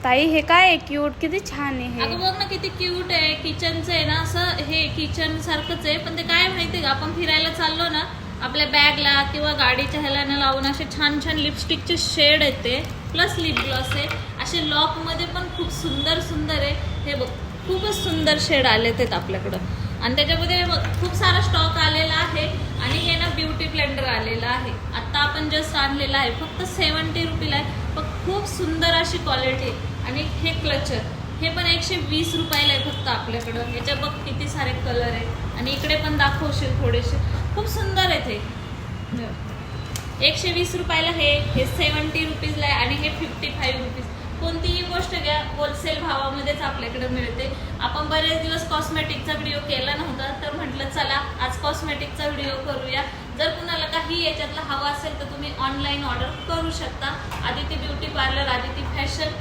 ताई हे काय आहे क्यूट, किती छान आहे अगं बघ ना किती क्यूट आहे. किचनचं आहे ना, असं हे किचन सारखंच आहे, पण ते काय माहितीये का, आपण फिरायला चाललो ना आपल्या बॅगला किंवा गाडीच्या ह्याला ना लावून असे छान छान लिपस्टिकचे शेड येते, प्लस लिप ग्लॉस आहे. असे लॉकमध्ये पण खूप सुंदर सुंदर आहे. हे बघ खूपच सुंदर शेड आले आहेत आपल्याकडं. आणि त्याच्यामध्ये खूप सारा स्टॉक आलेला आहे. आणि हे ना ब्युटी ब्लेंडर आलेला आहे, आत्ता आपण जस्ट आणलेला आहे, फक्त 70 रुपीला आहे. पण खूप सुंदर अशी क्वालिटी आहे. आणि हे क्लचर हे पण 120 रुपयाला आहे फक्त आपल्याकडं. याच्या बघ किती सारे कलर आहे. आणि इकडे पण दाखवशील थोडेसे, खूप सुंदर आहेत हे. 120 रुपयाला हे 70 रुपीजला आहे. आणि हे 55 रुपीज. कोणतीही गोष्ट घ्या होलसेल भावामध्येच आपल्याकडे मिळते. आपण बरेच दिवस कॉस्मेटिकचा व्हिडिओ केला नव्हता, तर म्हटलं चला आज कॉस्मेटिकचा व्हिडिओ करूया. जर कुणाला काही याच्यातला हवा असेल तर तुम्ही ऑनलाईन ऑर्डर करू शकता. Aditi beauty parlour, Aditi fashion